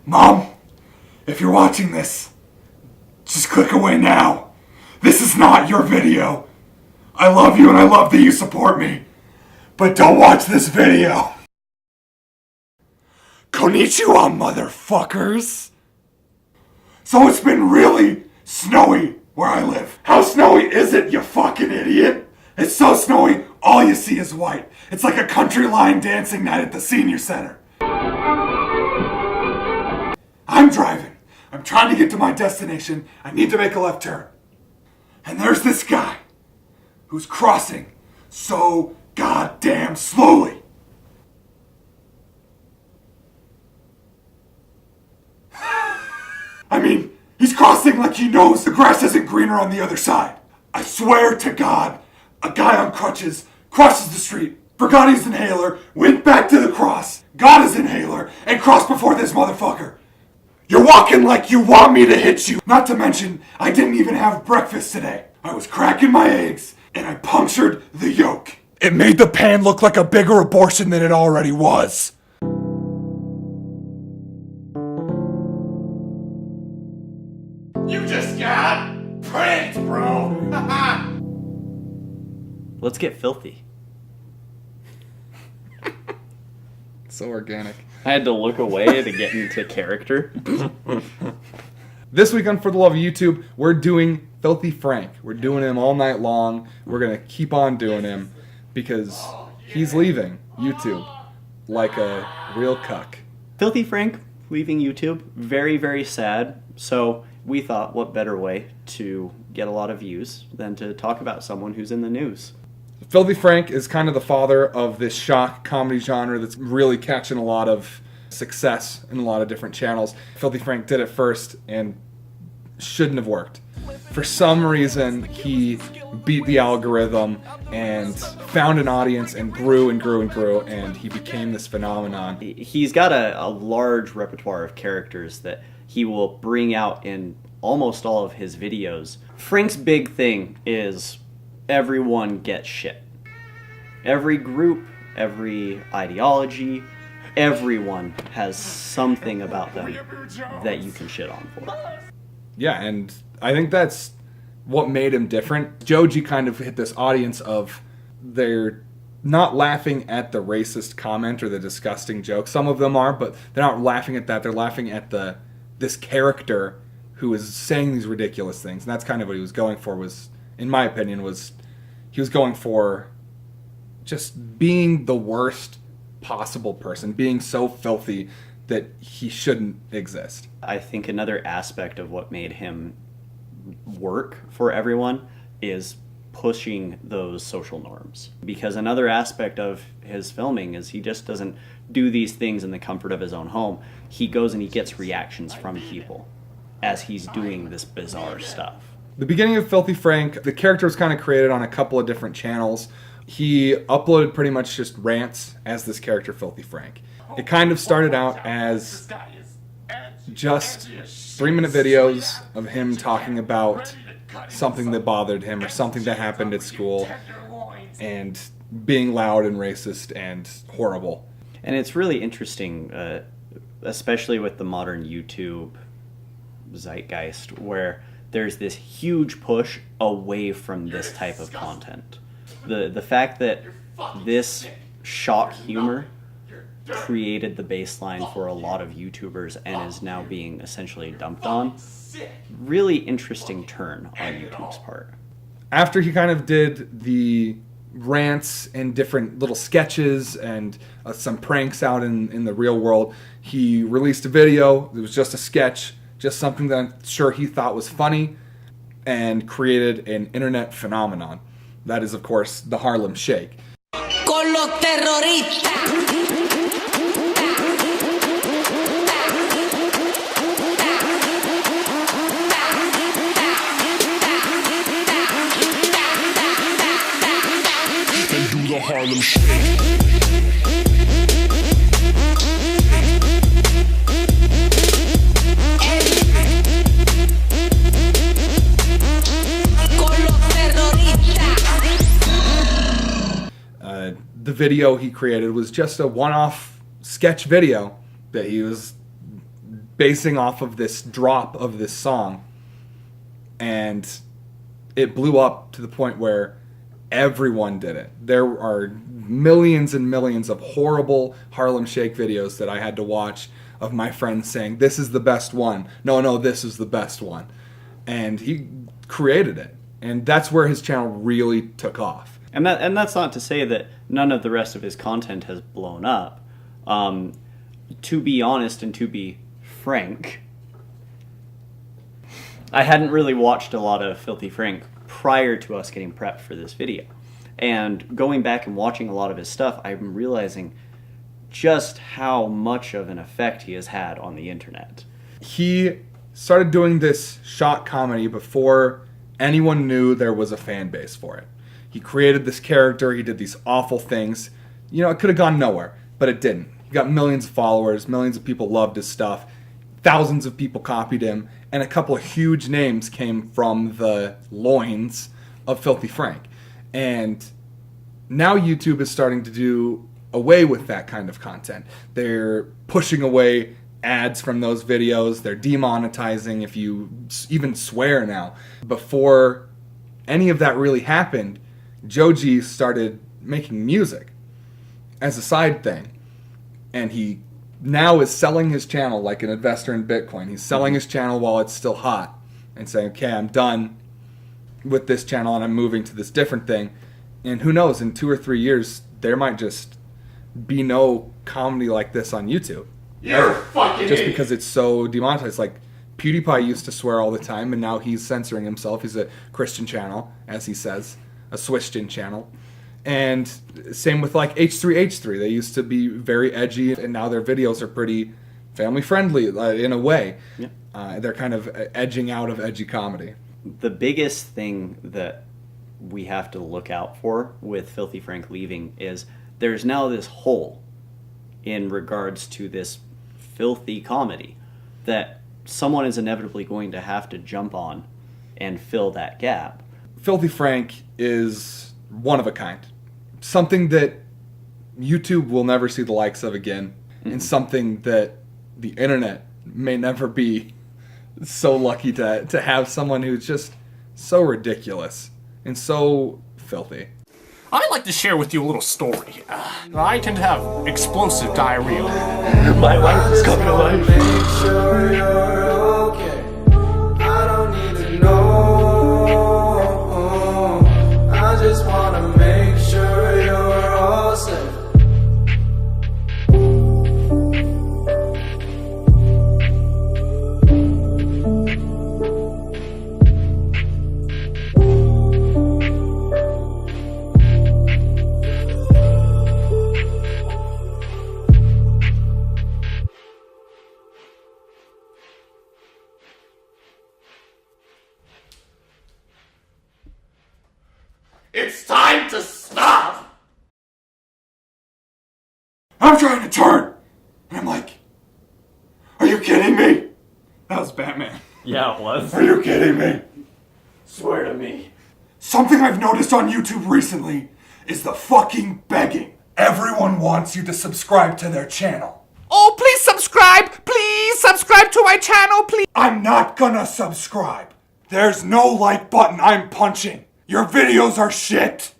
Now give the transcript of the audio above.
Mom, if you're watching this, just click away now. This is not your video. I love you and I love that you support me. But don't watch this video. Konnichiwa, motherfuckers. So it's been really snowy where I live. How snowy is it, you fucking idiot? It's so snowy, all you see is white. It's like a country line dancing night at the senior center. I'm driving. I'm trying to get to my destination. I need to make a left turn. And there's this guy who's crossing so goddamn slowly. I mean, he's crossing like he knows the grass isn't greener on the other side. I swear to God, a guy on crutches crosses the street, forgot his inhaler, went back to the cross, got his inhaler, and crossed before this motherfucker. You're walking like you want me to hit you. Not to mention, I didn't even have breakfast today. I was cracking my eggs, and I punctured the yolk. It made the pan look like a bigger abortion than it already was. You just got pranked, bro. Let's get filthy. So organic. I had to look away to get into character. This week on For the Love of YouTube, we're doing Filthy Frank. We're doing him all night long. We're going to keep on doing him because he's leaving YouTube like a real cuck. Filthy Frank leaving YouTube. Very, very sad. So we thought, what better way to get a lot of views than to talk about someone who's in the news. Filthy Frank is kind of the father of this shock comedy genre that's really catching a lot of success in a lot of different channels. Filthy Frank did it first and shouldn't have worked. For some reason, he beat the algorithm and found an audience and grew and grew and grew, and he became this phenomenon. He's got a large repertoire of characters that he will bring out in almost all of his videos. Frank's big thing is everyone gets shit. Every group, every ideology, everyone has something about them that you can shit on for. Yeah, and I think that's what made him different. Joji kind of hit this audience of they're not laughing at the racist comment or the disgusting joke. Some of them are, but they're not laughing at that. They're laughing at this character who is saying these ridiculous things. And that's kind of what he was going for, was, in my opinion, he was going for just being the worst possible person, being so filthy that he shouldn't exist. I think another aspect of what made him work for everyone is pushing those social norms. Because another aspect of his filming is he just doesn't do these things in the comfort of his own home. He goes and he gets reactions from people as he's doing this bizarre stuff. The beginning of Filthy Frank, the character was kind of created on a couple of different channels. He uploaded pretty much just rants as this character, Filthy Frank. It kind of started out as just 3-minute videos of him talking about something that bothered him or something that happened at school and being loud and racist and horrible. And it's really interesting, especially with the modern YouTube zeitgeist, where there's this huge push away from this type of content. The fact that this shock humor created the baseline for a lot of YouTubers and is now being essentially dumped on, really interesting turn on YouTube's part. After he kind of did the rants and different little sketches and some pranks out in the real world, he released a video. It was just a sketch, just something that I'm sure he thought was funny, and created an internet phenomenon. That is, of course, the Harlem Shake. Con los terroristas. Do the Harlem Shake. The video he created was just a one-off sketch video that he was basing off of this drop of this song. And it blew up to the point where everyone did it. There are millions and millions of horrible Harlem Shake videos that I had to watch of my friends saying, this is the best one. No, this is the best one. And he created it. And that's where his channel really took off. And that's not to say that none of the rest of his content has blown up. To be honest and to be frank, I hadn't really watched a lot of Filthy Frank prior to us getting prepped for this video. And going back and watching a lot of his stuff, I'm realizing just how much of an effect he has had on the internet. He started doing this shock comedy before anyone knew there was a fan base for it. He created this character, he did these awful things. You know, it could have gone nowhere, but it didn't. He got millions of followers, millions of people loved his stuff, thousands of people copied him, and a couple of huge names came from the loins of Filthy Frank. And now YouTube is starting to do away with that kind of content. They're pushing away ads from those videos. They're demonetizing if you even swear now. Before any of that really happened, Joji started making music as a side thing. And he now is selling his channel like an investor in Bitcoin. He's selling his channel while it's still hot and saying, okay, I'm done with this channel and I'm moving to this different thing. And who knows, in 2 or 3 years, there might just be no comedy like this on YouTube. You're fucking Just idiot. because it's so demonetized. Like, PewDiePie used to swear all the time, and now he's censoring himself. He's a Christian channel, as he says, a Swishtian channel. And same with like H3H3. They used to be very edgy, and now their videos are pretty family-friendly in a way. Yeah. They're kind of edging out of edgy comedy. The biggest thing that we have to look out for with Filthy Frank leaving is there's now this hole in regards to this filthy comedy that someone is inevitably going to have to jump on and fill that gap. Filthy Frank is one of a kind. Something that YouTube will never see the likes of again, and something that the internet may never be so lucky to have someone who's just so ridiculous and so filthy. I'd like to share with you a little story. I tend to have explosive diarrhea. My wife is coming to life. Make sure you're okay. I don't need to know. I just wanna make sure you're all safe. It's time to stop! I'm trying to turn! And I'm like, are you kidding me? That was Batman. Yeah, it was. Are you kidding me? Swear to me. Something I've noticed on YouTube recently is the fucking begging. Everyone wants you to subscribe to their channel. Oh, please subscribe! Please subscribe to my channel, please! I'm not gonna subscribe. There's no like button I'm punching. Your videos are shit.